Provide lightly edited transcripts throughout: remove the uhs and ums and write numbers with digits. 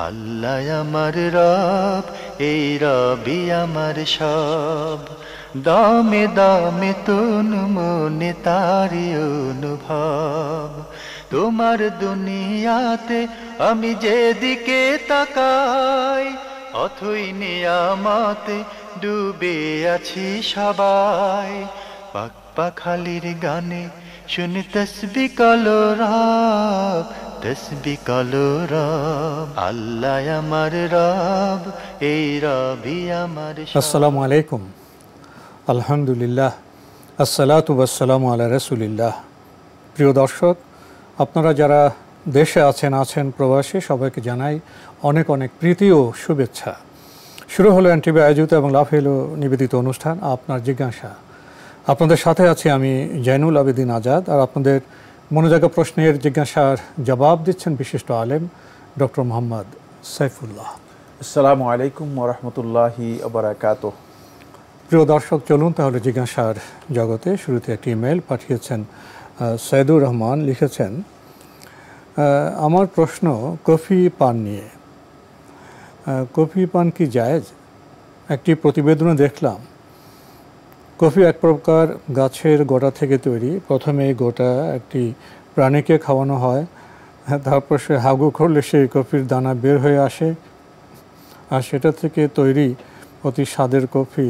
আল্লাহ আমার রব, এই রবি আমার সব, দামে দামে তন মনে তারি অনুভব। তোমার দুনিয়াতে আমি যেদিকে তাকাই, অথই নিয়ামতে ডুবে আছি সবাই। পাক পাখালির গানে শুনি তসবিহ কালো রব, তসবিহ কালো রব। আল্লাহ আমার রব, এই রবি আমার সব। আসসালামু আলাইকুম, আলহামদুলিল্লাহ, আসসালাতু ওয়াসসালামু আলা রাসূলিল্লাহ। প্রিয় দর্শক, আপনারা যারা দেশে আছেন প্রবাসী, সবাইকে জানাই অনেক অনেক প্রীতি ও শুভেচ্ছা। শুরু হলো এনটিভি আয়োজিত এবং লাভ হলো নিবেদিত অনুষ্ঠান আপনার জিজ্ঞাসা। আপনাদের সাথে আছি আমি জয়নুল আবেদিন আজাদ, আর আপনাদের মনোজাগা প্রশ্নের জিজ্ঞাসার জবাব দিচ্ছেন বিশিষ্ট আলেম ডক্টর মোহাম্মদ সাইফুল্লাহ। আসসালামু আলাইকুম ওয়া রাহমাতুল্লাহি ওয়া বারাকাতুহু। প্রিয় দর্শক, চলুন তাহলে জিজ্ঞাসার জগতে। শুরুতে একটি ইমেল পাঠিয়েছেন সৈয়দুর রহমান, লিখেছেন, আমার প্রশ্ন কফি পান নিয়ে। কফি পান কি জায়েজ? একটি প্রতিবেদনে দেখলাম কফি এক প্রকার গাছের গোটা থেকে তৈরি। প্রথমে এই গোটা একটি প্রাণীকে খাওয়ানো হয়, তারপর সে হাগু করলে সেই কফির দানা বের হয়ে আসে, আর সেটা থেকে তৈরি অতি স্বাদের কফি।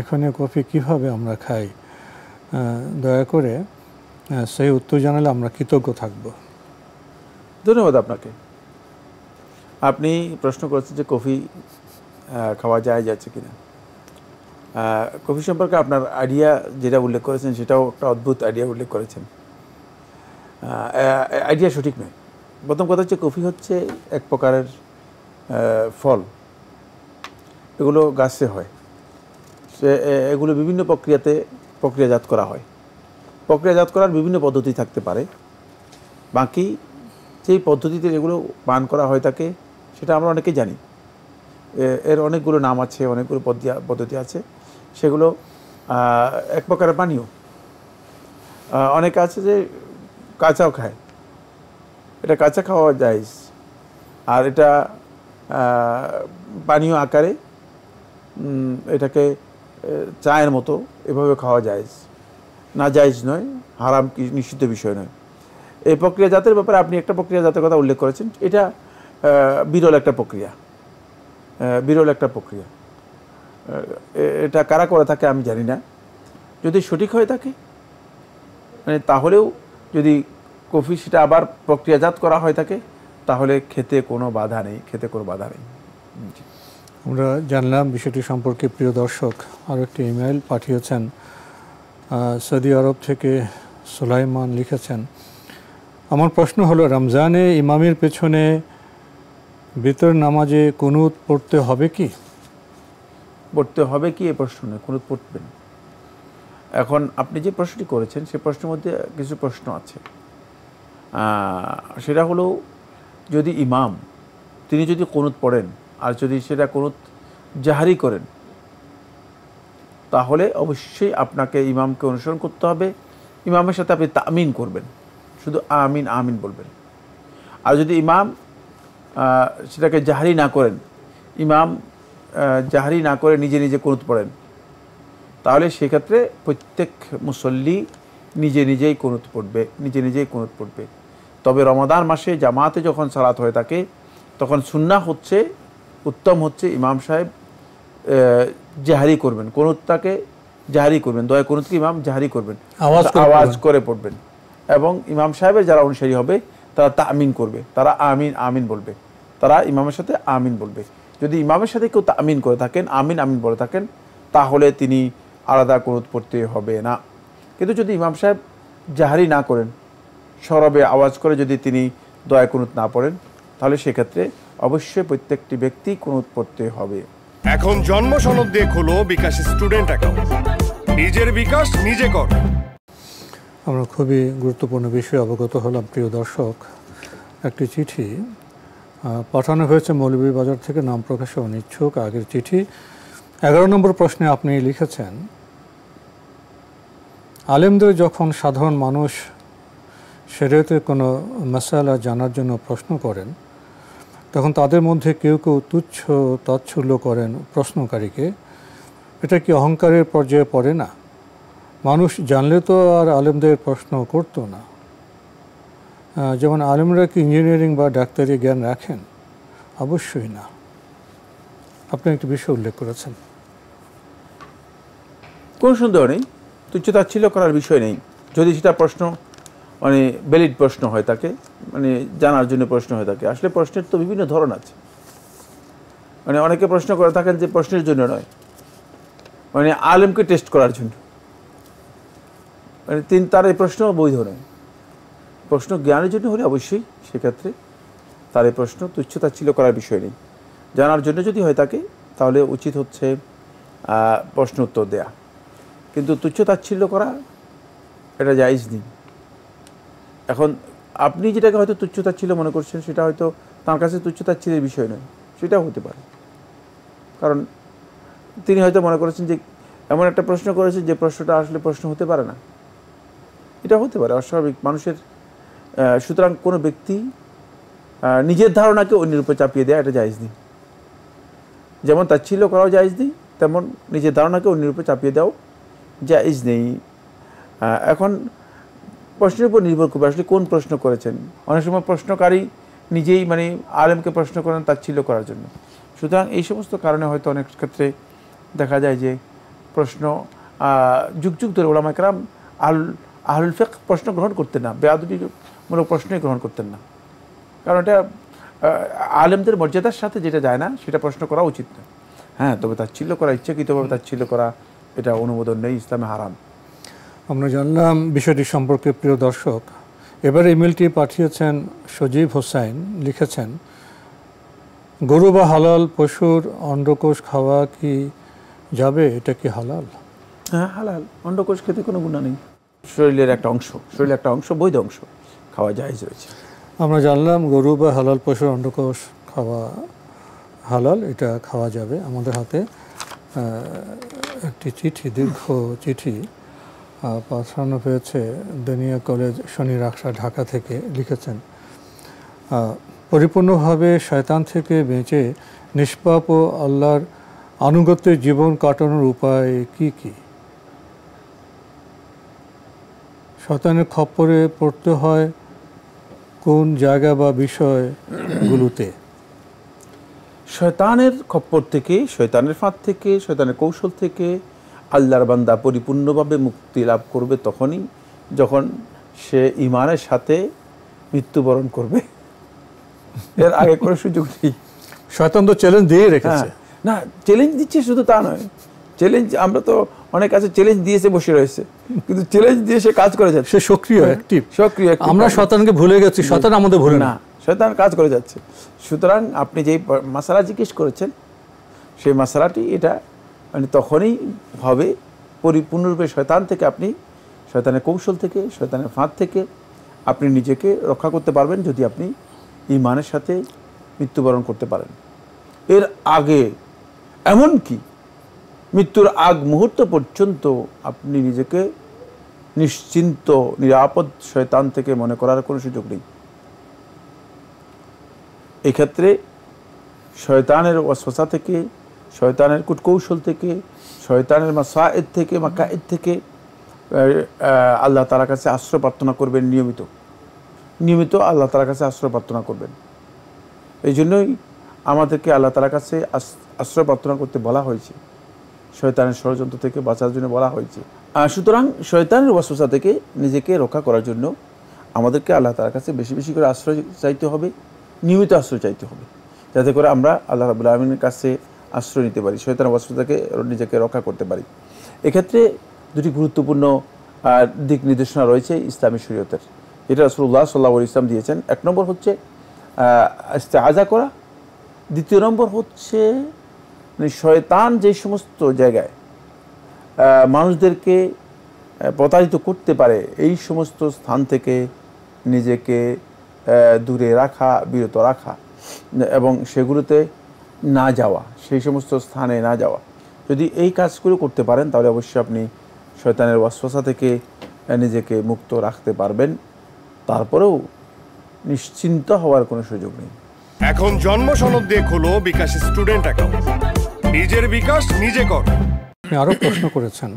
এখন এই কফি কীভাবে আমরা খাই? দয়া করে সেই উত্তর জানালে আমরা কৃতজ্ঞ থাকব। ধন্যবাদ আপনাকে। আপনি প্রশ্ন করেছেন যে কফি খাওয়া যাচ্ছে কিনা। কফি সম্পর্কে আপনার আইডিয়া যেটা উল্লেখ করেছেন সেটাও একটা অদ্ভুত আইডিয়া উল্লেখ করেছেন। আইডিয়া সঠিক নয়। প্রথম কথা হচ্ছে, কফি হচ্ছে এক প্রকারের ফল। এগুলো গাছে হয়, এগুলো বিভিন্ন প্রক্রিয়াজাত করা হয়। প্রক্রিয়াজাত করার বিভিন্ন পদ্ধতি থাকতে পারে। বাকি যেই পদ্ধতিতে যেগুলো পান করা হয় থাকে সেটা আমরা অনেকেই জানি। এর অনেকগুলো নাম আছে, অনেকগুলো পদ্ধতি আছে। সেগুলো এক প্রকারের পানীয়। অনেকে আছে যে কাঁচাও খায়, এটা কাঁচা খাওয়া যায়। আর এটা পানীয় আকারে এটাকে চায়ের মতো এভাবে খাওয়া যায়, না জায়েজ নয়, হারাম কি নিষিদ্ধ বিষয় নয়। এই প্রক্রিয়াজাতের ব্যাপারে আপনি একটা প্রক্রিয়াজাতের কথা উল্লেখ করেছেন, এটা বিরল একটা প্রক্রিয়া। এটা কারা করে থাকে আমি জানি না। যদি সঠিক হয়ে থাকে মানে তাহলেও যদি কফি সেটা আবার প্রক্রিয়াজাত করা হয়ে থাকে তাহলে খেতে কোনো বাধা নেই। আমরা জানলাম বিষয়টি সম্পর্কে। প্রিয় দর্শক, আরও একটি ইমেল পাঠিয়েছেন সৌদি আরব থেকে সুলাইমান, লিখেছেন, আমার প্রশ্ন হলো, রমজানে ইমামের পেছনে বিতর নামাজে কুনুত পড়তে হবে কি? এই প্রশ্ন নয়, কুনুত পড়বেন। এখন আপনি যে প্রশ্নটি করেছেন সে প্রশ্নের মধ্যে কিছু প্রশ্ন আছে। সেটা হলো, যদি ইমাম তিনি যদি কুনুত পড়েন আর যদি সেটা কুনুত জাহারি করেন তাহলে অবশ্যই আপনাকে ইমামকে অনুসরণ করতে হবে। ইমামের সাথে আপনি তামিন করবেন, শুধু আমিন আমিন বলবেন। আর যদি ইমাম সেটাকে জাহারি না করেন, ইমাম জাহারি না করে নিজে নিজে কুনুত পড়েন, তাহলে সেক্ষেত্রে প্রত্যেক মুসল্লি নিজে নিজেই কুনুত পড়বে। তবে রমাদান মাসে জামাতে যখন সালাত হয়ে থাকে তখন সুন্নাহ হচ্ছে, উত্তম হচ্ছে ইমাম সাহেব জাহারি করবেন, কুনুতটাকে জাহারি করবেন। দয়া কুনুতকে ইমাম জাহারি করবেন, আওয়াজ করে পড়বেন। এবং ইমাম সাহেবের যারা অনুসারী হবে তারা তামিন করবে, তারা আমিন আমিন বলবে, তারা ইমামের সাথে আমিন বলবে। যদি ইমামের সাথে কেউ তামিন করে থাকেন, আমিন আমিন বলে থাকেন, তাহলে তিনি আলাদা কুনুত পড়তে হবে না। কিন্তু যদি ইমাম সাহেব জাহারি না করেন, সরবে আওয়াজ করে যদি তিনি দয়া কুনুত না পড়েন, তাহলে সেক্ষেত্রে অবশ্যই প্রত্যেকটি ব্যক্তি কুনুত পড়তে হবে। এখন জন্ম সনদ দিয়ে খোলো বিকাশ স্টুডেন্ট অ্যাকাউন্ট, নিজের বিকাশ নিজে কর। আমরা খুবই গুরুত্বপূর্ণ বিষয়ে অবগত হলাম। প্রিয় দর্শক, একটি চিঠি পাঠানো হয়েছে মৌলভীবাজার থেকে, নাম প্রকাশে অনিচ্ছুক। আগের চিঠি 11 নম্বর প্রশ্নে আপনি লিখেছেন, আলেমদের যখন সাধারণ মানুষ শরীয়তের কোনো মাসালা জানার জন্য প্রশ্ন করেন, তখন তাদের মধ্যে কেউ কেউ তুচ্ছ তাচ্ছল্য করেন প্রশ্নকারীকে, এটা কি অহংকারের পর্যায়ে পড়ে না? মানুষ জানলে তো আর আলেমদের প্রশ্ন করতো না। যেমন আলেমরা কি ইঞ্জিনিয়ারিং বা ডাক্তারি জ্ঞান রাখেন? অবশ্যই না। আপনি একটি বিষয় উল্লেখ করেছেন। কোনো সন্দেহ নেই, তুচ্ছ তাচ্ছিল্য করার বিষয় নেই। যদি সেটা প্রশ্ন মানে ভ্যালিড প্রশ্ন হয় থাকে, মানে জানার জন্য প্রশ্ন হয়ে থাকে। আসলে প্রশ্নের তো বিভিন্ন ধরন আছে। মানে অনেকে প্রশ্ন করে থাকেন যে প্রশ্নের জন্য নয়, মানে আলেমকে টেস্ট করার জন্য। মানে তার এই প্রশ্ন বৈধ নয়। প্রশ্ন জ্ঞানের জন্য হলে অবশ্যই সেক্ষেত্রে তার এই প্রশ্ন তুচ্ছ তাচ্ছিল্য করার বিষয় নেই। জানার জন্য যদি হয়ে থাকে তাহলে উচিত হচ্ছে প্রশ্ন উত্তর দেয়া। কিন্তু তুচ্ছ তাচ্ছিল্য করা এটা জায়েজ নেই। এখন আপনি যেটাকে হয়তো তুচ্ছ তাচ্ছিল্য মনে করছেন, সেটা হয়তো তার কাছে তুচ্ছ তাচ্ছিল্যের বিষয় নয়, সেটাও হতে পারে। কারণ তিনি হয়তো মনে করেছেন যে এমন একটা প্রশ্ন করেছেন যে প্রশ্নটা আসলে প্রশ্ন হতে পারে না, এটা হতে পারে, অস্বাভাবিক মানুষের। সুতরাং কোনো ব্যক্তি নিজের ধারণাকে অন্যের উপর চাপিয়ে দেয়, এটা জায়েজ নেই। যেমন তাচ্ছিল্য করাও জায়েজ নেই, তেমন নিজের ধারণাকে অন্যের উপর চাপিয়ে দেওয়াও জায়েজ নেই। এখন প্রশ্নের উপর নির্ভর করবে আসলে কোন প্রশ্ন করেছেন। অনেক সময় প্রশ্নকারী নিজেই মানে আলেমকে প্রশ্ন করেন তাচ্ছিল্য করার জন্য। সুতরাং এই সমস্ত কারণে হয়তো অনেক ক্ষেত্রে দেখা যায় যে প্রশ্ন যুগ যুগ ধরে ওলামায়ে কেরাম আহলুল ফিকহ প্রশ্ন গ্রহণ করতেন না, বেয়াদবিমূলক প্রশ্নই গ্রহণ করতেন না। কারণ এটা আলেমদের মর্যাদার সাথে যেটা যায় না সেটা প্রশ্ন করা উচিত না। হ্যাঁ, তবে তাচ্ছিল্য করা, ইচ্ছাকৃতভাবে তাচ্ছিল্য করা, এটা অনুমোদন নেই, ইসলামে হারাম। আমরা জানলাম বিষয়টি সম্পর্কে। প্রিয় দর্শক, এবার ইমেলটি পাঠিয়েছেন সজীব হোসাইন। লিখেছেন, গরু বা হালাল পশুর অন্ডকোষ খাওয়া কি যাবে? এটা কি হালাল? হ্যাঁ, হালাল। অন্ডকোষ খেতে কোনো গুনাহ নেই। শরীরের একটা অংশ, বৈধ অংশ, খাওয়া জায়েজ রয়েছে। আমরা জানলাম গরু বা হালাল পশুর অন্ডকোষ খাওয়া হালাল, এটা খাওয়া যাবে। আমাদের হাতে একটি চিঠি, দীর্ঘ চিঠি পাঠানো হয়েছে দুনিয়া কলেজ, শনি রাখসা, ঢাকা থেকে। লিখেছেন, পরিপূর্ণভাবে শয়তান থেকে বেঁচে নিষ্পাপ ও আল্লাহর আনুগত্যের জীবন কাটানোর উপায় কি কি? শয়তানের খপ্পরে পড়তে হয় কোন জায়গা বা বিষয়গুলোতে? শয়তানের খপ্পর থেকে, শয়তানের ফাঁদ থেকে, শয়তানের কৌশল থেকে আল্লাহর বান্দা পরিপূর্ণভাবে মুক্তি লাভ করবে তখনই যখন সে ঈমানের সাথে মৃত্যুবরণ করবে। এর আগে কোনো সুযোগ নেই। শয়তান তো চ্যালেঞ্জ দিয়ে রেখেছে। না, চ্যালেঞ্জ দিচ্ছে শুধু তা নয়, চ্যালেঞ্জ আমরা তো অনেক আছে চ্যালেঞ্জ দিয়েছে বসে রয়েছে, কিন্তু চ্যালেঞ্জ দিয়ে সে কাজ করে যাচ্ছে, সে সক্রিয়, অ্যাক্টিভ। আমরা শয়তানকে ভুলে গেছি, শয়তান আমাদের ভুলে না, শয়তান কাজ করে যাচ্ছে। সুতরাং আপনি যেই মাসালা জিজ্ঞেস করেছেন সেই মাসালাটি এটা মানে তখনই হবে পরিপূর্ণরূপে শয়তান থেকে, আপনি শয়তানের কৌশল থেকে, শয়তানের ফাঁদ থেকে আপনি নিজেকে রক্ষা করতে পারবেন যদি আপনি ঈমানের সাথে মৃত্যুবরণ করতে পারেন। এর আগে এমনকি মৃত্যুর আগ মুহূর্ত পর্যন্ত আপনি নিজেকে নিশ্চিন্ত, নিরাপদ শয়তান থেকে মনে করার কোনো সুযোগ নেই। এক্ষেত্রে শয়তানের ওয়াসওয়াসা থেকে, শয়তানের কূটকৌশল থেকে, শয়তানের মাসায়েদ থেকে, মাকায়েদ থেকে আল্লাহ তাআলার কাছে আশ্রয় প্রার্থনা করবেন। নিয়মিত আল্লাহ তাআলার কাছে আশ্রয় প্রার্থনা করবেন। এই জন্যই আমাদেরকে আল্লাহ তাআলার কাছে আশ্রয় প্রার্থনা করতে বলা হয়েছে, শয়তানের ষড়যন্ত্র থেকে বাঁচার জন্য বলা হয়েছে। সুতরাং শয়তানের ওয়াসওয়াসা থেকে নিজেকে রক্ষা করার জন্য আমাদেরকে আল্লাহ তাআলার কাছে বেশি বেশি করে আশ্রয় চাইতে হবে, নিয়মিত আশ্রয় চাইতে হবে, যাতে করে আমরা আল্লাহ রাব্বুল আলামিনের কাছে আশ্রয় নিতে পারি, শয়তানের ওয়াসওয়াসা থেকে নিজেকে রক্ষা করতে পারি। এক্ষেত্রে দুটি গুরুত্বপূর্ণ দিক নির্দেশনা রয়েছে ইসলামী শরীয়তের, যেটা রাসূলুল্লাহ সাল্লাল্লাহু আলাইহি ওয়াসাল্লাম দিয়েছেন। এক নম্বর হচ্ছে ইস্তেআযা করা, দ্বিতীয় নম্বর হচ্ছে শয়তান যে সমস্ত জায়গায় মানুষদেরকে প্রতারিত করতে পারে এই সমস্ত স্থান থেকে নিজেকে দূরে রাখা, বিরত রাখা এবং সেগুলোতে না যাওয়া, সেই সমস্ত স্থানে না যাওয়া। যদি এই কাজগুলো করতে পারেন তাহলে অবশ্যই আপনি শয়তানের ওয়াসওয়াসা থেকে নিজেকে মুক্ত রাখতে পারবেন। তারপরেও নিশ্চিন্ত হওয়ার কোনো সুযোগ নেই। এখন জন্ম সনদ দিয়ে খোলো বিকাশ স্টুডেন্ট অ্যাকাউন্ট। নিজের বিকাশ নিজে কর। আপনি আরও প্রশ্ন করেছেন,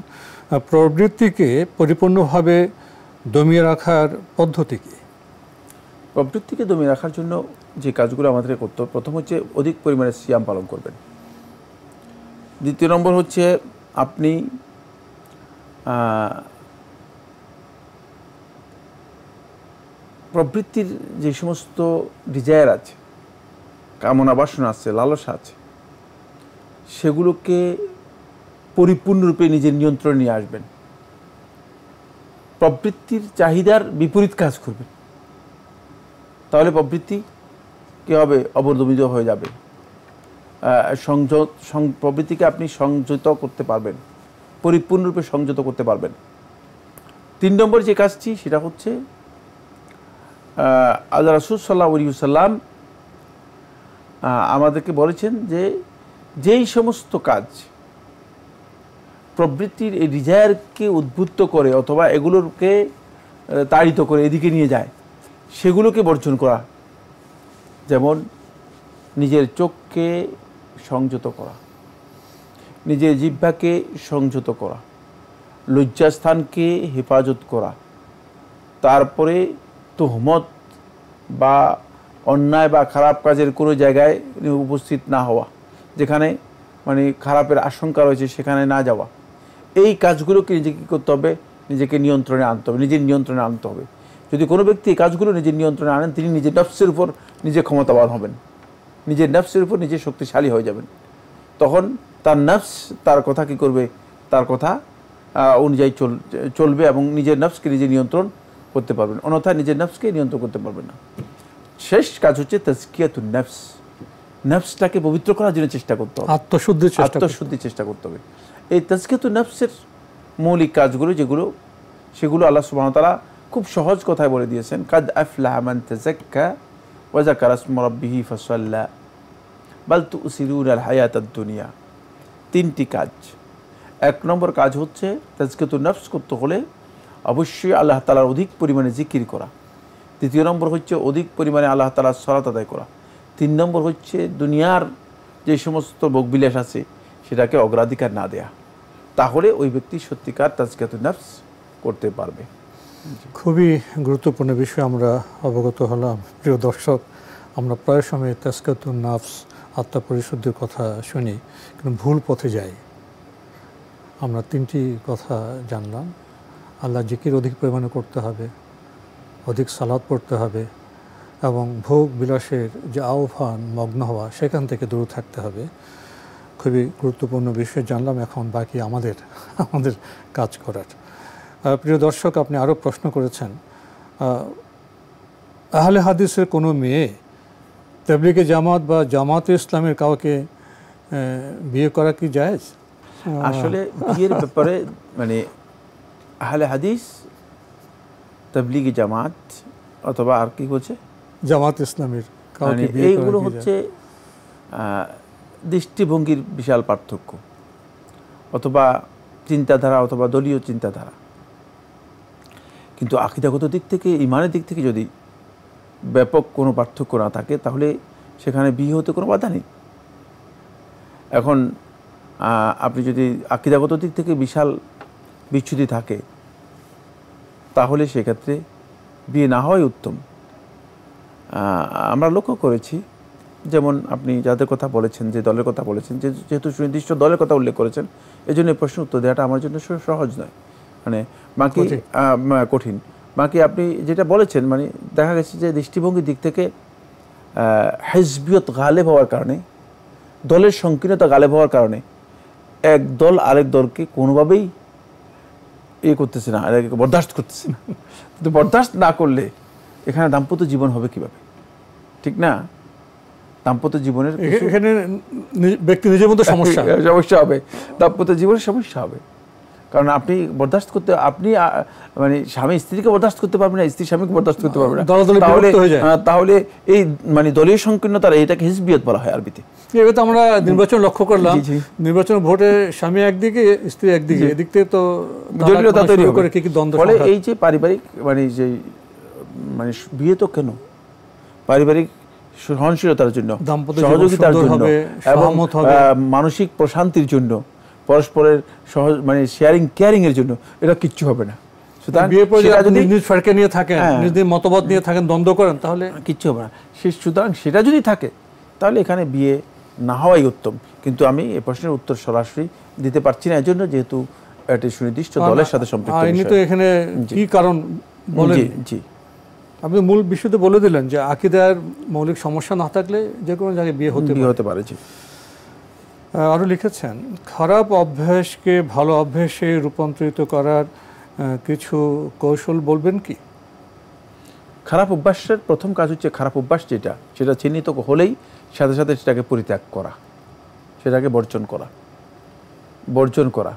প্রবৃত্তিকে পরিপূর্ণভাবে দমিয়ে রাখার পদ্ধতি কি? প্রবৃত্তিকে দমিয়ে রাখার জন্য যে কাজগুলো আমাদের করতে হবে, প্রথম হচ্ছে অধিক পরিমাণে সিয়াম পালন করবেন। দ্বিতীয় নম্বর হচ্ছে আপনি প্রবৃত্তির যে সমস্ত ডিজায়ার আছে, কামনা বাসনা আছে, লালসা আছে, সেগুলোকে পরিপূর্ণরূপে নিজের নিয়ন্ত্রণে নিয়ে আসবেন। প্রবৃত্তির চাহিদার বিপরীত কাজ করবেন, তাহলে প্রবৃত্তি কী হবে? অবদমিত হয়ে যাবে। প্রবৃত্তিকে আপনি সংযত করতে পারবেন, পরিপূর্ণরূপে সংযত করতে পারবেন। 3 নম্বর যে কাজটি, সেটা হচ্ছে আল্লাহ রাসূল সাল্লাল্লাহু আলাইহি ওয়াসাল্লাম আমাদেরকে বলেছেন যে যেই সমস্ত কাজ প্রবৃত্তির এই ডিজায়ারকে উদ্বুদ্ধ করে অথবা এগুলোকে তাড়িত করে এদিকে নিয়ে যায়, সেগুলোকে বর্জন করা। যেমন নিজের চোখকে সংযত করা, নিজের জিহ্বাকে সংযত করা, লজ্জাস্থানকে হেফাজত করা, তারপরে তোহমত বা অন্যায় বা খারাপ কাজের কোনো জায়গায় উপস্থিত না হওয়া, যেখানে মানে খারাপের আশঙ্কা রয়েছে সেখানে না যাওয়া। এই কাজগুলোকে নিজেকে কী করতে হবে? নিজেকে নিয়ন্ত্রণে আনতে হবে, নিজের নিয়ন্ত্রণে আনতে হবে। যদি কোনো ব্যক্তি এই কাজগুলো নিজের নিয়ন্ত্রণে আনেন, তিনি নিজের নফসের উপর নিজে ক্ষমতাবান হবেন, নিজের নফসের উপর নিজে শক্তিশালী হয়ে যাবেন। তখন তার নফস তার কথা কী করবে? তার কথা অনুযায়ী চলবে এবং নিজের নফসকে নিজে নিয়ন্ত্রণ করতে পারবেন, অন্যথায় নিজের নফসকে নিয়ন্ত্রণ করতে পারবেন না। শেষ কাজ হচ্ছে তাজকিয়াতুন নফস, নফসটাকে পবিত্র করার জন্য চেষ্টা করতে হবে, আত্মশুদ্ধির চেষ্টা করতে হবে। এই তাজকিয়াতুন নফসের মৌলিক কাজগুলো যেগুলো, সেগুলো আল্লাহ সুবহানাহু ওয়া তাআলা খুব সহজ কথায় বলে দিয়েছেন। কাদ আফলাহা মান তাযাক্কা ওয়া যাকারা ইসমা রাব্বিহি ফাসাল্লা বাল তুসিরুনাল হায়াতাদ দুনিয়া। 3টি কাজ। 1 নম্বর কাজ হচ্ছে তাজকিয়াতুন নফস করতে হলে অবশ্যই আল্লাহ তাআলার অধিক পরিমাণে জিকির করা। 2 নম্বর হচ্ছে অধিক পরিমাণে আল্লাহ তাআলার সালাত আদায় করা। 3 নম্বর হচ্ছে দুনিয়ার যে সমস্ত ভোগবিলাস আছে সেটাকে অগ্রাধিকার না দেয়া। তাহলে ওই ব্যক্তি সত্যিকার তাজকিয়াতুন নফস করতে পারবে। খুবই গুরুত্বপূর্ণ বিষয় আমরা অবগত হলাম। প্রিয় দর্শক, আমরা প্রায় সময় তাজকিয়াতুন নফস, আত্মপরিশুদ্ধির কথা শুনি, কিন্তু ভুল পথে যাই। আমরা 3টি কথা জানলাম। আল্লাহ জিকির অধিক পরিমাণে করতে হবে, অধিক সালাত পড়তে হবে এবং ভোগ বিলাসের যে আহ্বান, মগ্ন হওয়া, সেখান থেকে দূরে থাকতে হবে। খুবই গুরুত্বপূর্ণ বিষয় জানলাম। এখন বাকি আমাদের কাজ করার। প্রিয় দর্শক, আপনি আরও প্রশ্ন করেছেন, আহলে হাদিসের কোনো মেয়ে তাবলীগে জামাত বা জামাতে ইসলামের কাউকে বিয়ে করা কি জায়েজ? আসলে বিয়ের ব্যাপারে মানে আহলে হাদিস, তাবলীগে জামাত অথবা আর কি বলছে জামাত ইসলামের কাউকে বিয়ে করা, এইগুলো হচ্ছে দৃষ্টিভঙ্গির বিশাল পার্থক্য, অথবা চিন্তাধারা, অথবা দলীয় চিন্তাধারা। কিন্তু আকীদাগত দিক থেকে, ঈমানের দিক থেকে যদি ব্যাপক কোনো পার্থক্য না থাকে, তাহলে সেখানে বিয়ে হতে কোনো বাধা নেই। এখন আপনি যদি আকীদাগত দিক থেকে বিশাল বিচ্যুতি থাকে, তাহলে সেক্ষেত্রে বিয়ে না হওয়াই উত্তম। আমরা লক্ষ্য করেছি, যেমন আপনি যাদের কথা বলেছেন, যে দলের কথা বলেছেন, যেহেতু সুনির্দিষ্ট দলের কথা উল্লেখ করেছেন, এই জন্য প্রশ্ন উত্তর দেওয়াটা আমার জন্য সহজ নয়, মানে বাকি কঠিন। বাকি আপনি যেটা বলেছেন, মানে দেখা গেছে যে দৃষ্টিভঙ্গির দিক থেকে হিজবিয়ত গালেব হওয়ার কারণে, দলের সংকীর্ণতা গালেব হওয়ার কারণে এক দল আরেক দলকে কোনোভাবেই করতেছে না, বরদাস্ত করতেছে না। কিন্তু বরদাস্ত না করলে এখানে দাম্পত্য জীবন হবে কিভাবে? ঠিক না? দাম্পত্য জীবনের এখানে ব্যক্তি নিজের মধ্যে সমস্যা হবে, দাম্পত্য জীবনের সমস্যা হবে। কারণ আপনি বরদাস্ত করতে, আপনি মানে স্বামী স্ত্রীকে বরদাস্ত করতে পারবেন না, স্ত্রী স্বামীকে বরদাস্ত করতে পারবে না, তাহলে এই মানে দলীয় সংকীর্ণতার এটাকে হিজবিয়ত বলা হয় আরবিতে। এবার তো আমরা নির্বাচন লক্ষ্য করলাম, নির্বাচন ভোটে স্বামী একদিকে স্ত্রী একদিকে, এদিক থেকে তো জটিলতা তৈরি করে, কি দ্বন্দ্ব। ফলে এই যে পারিবারিক মানে যে মানে বিয়ে তো কেন, পারিবারিক সহনশীলতার জন্য, দাম্পত্য সহযোগিতার জীবন সুন্দর জন্য হবে, এবং সহমত হবে। মানসিক প্রশান্তির জন্য, পরস্পরের মানে শেয়ারিং কেয়ারিং এর জন্য এটা কিচ্ছু হবে না। সুতরাং বিয়ের পরে যদি নিজ নিজ ফারকে নিয়ে থাকেন, নিজ নিজ মতবাদ নিয়ে থাকেন, দ্বন্দ্ব করেন, তাহলে কিচ্ছু হবে না। সুতরাং সেটা যদি থাকে তাহলে এখানে বিয়ে না হওয়াই উত্তম। কিন্তু আমি এই প্রশ্নের উত্তর সরাসরি দিতে পারছি না, এজন্য যেহেতু একটি সুনির্দিষ্ট দলের সাথে সম্পৃক্ত বিষয়। আইনি তো এখানে কি কারণ বলেন? জি, আপনি মূল বিষয়তে বলে দিলেন যে আকীদার মৌলিক সমস্যা না থাকলে যে কোনো জায়গায় বিয়ে হতে পারে। জি। আরও লিখেছেন, খারাপ অভ্যাসকে ভালো অভ্যাসে রূপান্তরিত করার কিছু কৌশল বলবেন কি? খারাপ অভ্যাসের প্রথম কাজ হচ্ছে খারাপ অভ্যাস সেটা চিহ্নিত হলেই সাথে সাথে সেটাকে পরিত্যাগ করা, সেটাকে বর্জন করা।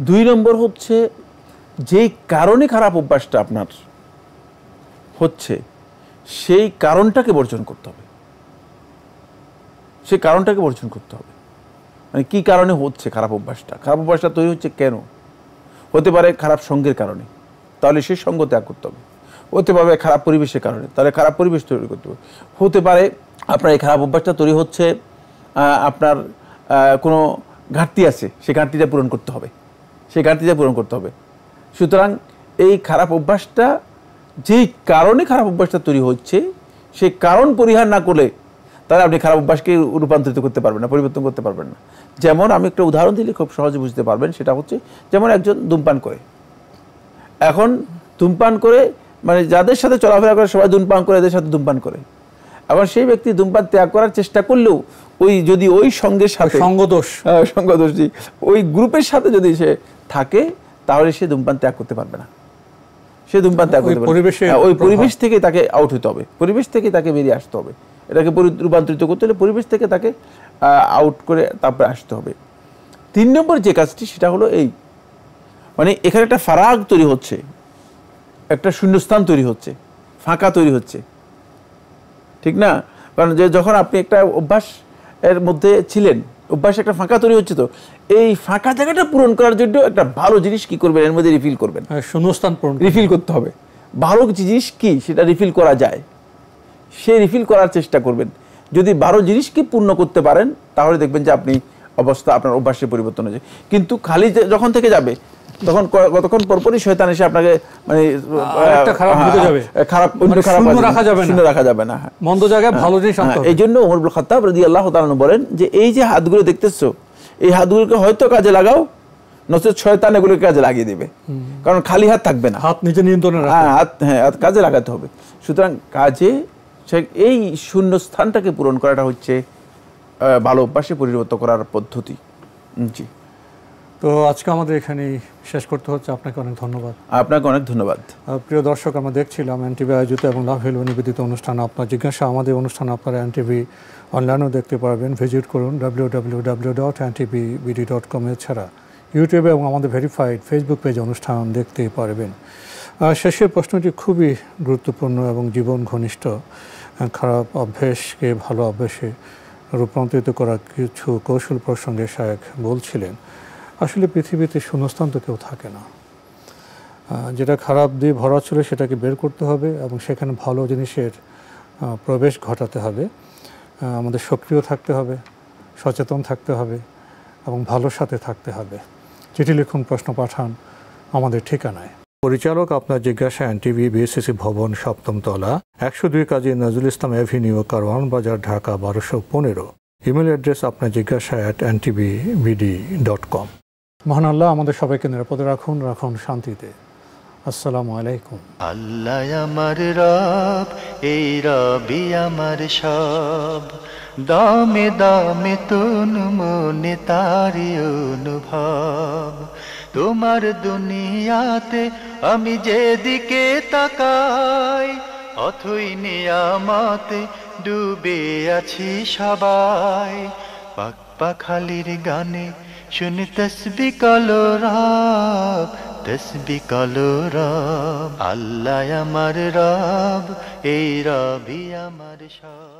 2 নম্বর হচ্ছে যেই কারণে খারাপ অভ্যাসটা আপনার হচ্ছে সেই কারণটাকে বর্জন করতে হবে। মানে কি কারণে হচ্ছে খারাপ অভ্যাসটা তৈরি হচ্ছে কেন? হতে পারে খারাপ সঙ্গের কারণে, তাহলে সেই সঙ্গ ত্যাগ করতে হবে। হতে পারে খারাপ পরিবেশের কারণে, তাহলে খারাপ পরিবেশ তৈরি করতে হবে। হতে পারে আপনার এই খারাপ অভ্যাসটা তৈরি হচ্ছে আপনার কোনো ঘাটতি আছে, সেই ঘাটতিটা পূরণ করতে হবে। সুতরাং এই খারাপ অভ্যাসটা যেই কারণে খারাপ অভ্যাসটা তৈরি হচ্ছে সেই কারণ পরিহার না করলে তাহলে আপনি খারাপ অভ্যাসকে রূপান্তরিত করতে পারবেন না, পরিবর্তন করতে পারবেন না। যেমন আমি একটা উদাহরণ দিলে খুব সহজে বুঝতে পারবেন। সেটা হচ্ছে যেমন একজন ধূমপান করে, এখন ধূমপান করে মানে যাদের সাথে চলাফেরা করে সবাই ধূমপান করে, এদের সাথে ধূমপান করে। আবার সেই ব্যক্তি ধূমপান ত্যাগ করার চেষ্টা করলেও যদি ওই সঙ্গের সাথে সঙ্গদোষ ওই গ্রুপের সাথে যদি সে থাকে তাহলে সে ধূমপান ত্যাগ করতে পারবে না। ওই পরিবেশ থেকে তাকে আউট হতে হবে, পরিবেশ থেকে তাকে বেরিয়ে আসতে হবে। এটাকে রূপান্তরিত করতে হলে পরিবেশ থেকে তাকে আউট করে তারপরে আসতে হবে। 3 নম্বর যে কাজটি সেটা হলো মানে এখানে একটা ফারাগ তৈরি হচ্ছে, একটা শূন্যস্থান তৈরি হচ্ছে, ফাঁকা তৈরি হচ্ছে, ঠিক না? কারণ যখন আপনি একটা অভ্যাস এর মধ্যে ছিলেন, অভ্যাসে একটা ফাঁকা তৈরি হচ্ছে, তো এই ফাঁকা জায়গাটা পূরণ করার জন্য একটা ভালো জিনিস কি করবেন, এর মধ্যে রিফিল করবেন, শূন্যস্থান পূরণ রিফিল করতে হবে। ভালো জিনিস কি সেটা রিফিল করা যায়, সে রিফিল করার চেষ্টা করবেন। যদি ভালো জিনিসকে পূর্ণ করতে পারেন তাহলে দেখবেন যে আপনার অভ্যাসের পরিবর্তন হয়েছে। কিন্তু খালি যখন থেকে যাবে তখন কতক্ষণ পরপরই শয়তান এসে আপনাকে মানে খারাপ রাখা যাবে না, মন্দ জায়গায় ভালো জিনিস আনতে হবে। এই জন্য ওমর ইবনে খাত্তাব রাদিয়াল্লাহু তাআলা বলেন যে এই যে হাতগুলো দেখতেছো, এই হাতগুলোকে হয়তো কাজে লাগাও, নচেত শয়তান এগুলোকে কাজে লাগিয়ে দেবে। কারণ খালি হাত থাকবে না, হাত নিজে নিয়ন্ত্রণে হাত কাজে লাগাতে হবে। সুতরাং কাজে এই শূন্য স্থানটাকে পূরণ করাটা হচ্ছে ভালো অভ্যাসে পরিণত করার পদ্ধতি। জি, তো আজকে আমাদের এখানেই শেষ করতে হচ্ছে। আপনাকে অনেক ধন্যবাদ। আপনাকে অনেক ধন্যবাদ। প্রিয় দর্শক, আমরা দেখছিলাম এনটিভি আয়োজিত এবং লাভ হেলো নিবেদিত অনুষ্ঠান আপনার জিজ্ঞাসা। আমাদের অনুষ্ঠান আপনারা এনটিভি অনলাইনেও দেখতে পারবেন। ভিজিট করুন www.ntvbd.com। এছাড়া ইউটিউবে এবং আমাদের ভেরিফাইড ফেসবুক পেজে অনুষ্ঠান দেখতে পারবেন। শেষের প্রশ্নটি খুবই গুরুত্বপূর্ণ এবং জীবন ঘনিষ্ঠ। খারাপ অভ্যেসকে ভালো অভ্যাসে রূপান্তরিত করার কিছু কৌশল প্রসঙ্গে শায়েখ বলছিলেন, আসলে পৃথিবীতে শূন্যস্থান তো কেউ থাকে না। যেটা খারাপ দিয়ে ভরা ছিল সেটাকে বের করতে হবে এবং সেখানে ভালো জিনিসের প্রবেশ ঘটাতে হবে। আমাদের সক্রিয় থাকতে হবে, সচেতন থাকতে হবে এবং ভালোর সাথে থাকতে হবে। চিঠি লিখুন, প্রশ্ন পাঠান আমাদের ঠিকানায়। পরিচালক আপনার জিজ্ঞাসা, এনটিভি, বিএসসিসি ভবন, 7ম তলা, 102 কাজী নজরুল ইসলাম এভিনিউ, কারওয়ান বাজার, ঢাকা 1215। ইমেল অ্যাড্রেস আপনার জিজ্ঞাসা @ntvbd.com। মহান আল্লাহ আমাদের সবাইকে নিরাপদে রাখুন শান্তিতে। আসসালামু আলাইকুম। আল্লাহ আমার রব, এই রবি আমার সব, দামে দামে তন মনে তারি অনুভব। তোমার দুনিয়াতে আমি যেদিকে তাকাই, অথই নিয়ামতে ডুবে আছি সবাই। পাক পাখালির গানে শুনি তসবিহ কালো রব, তসবিহ কালো রব। আল্লাহ আমার রব, এই রবি আমার সব।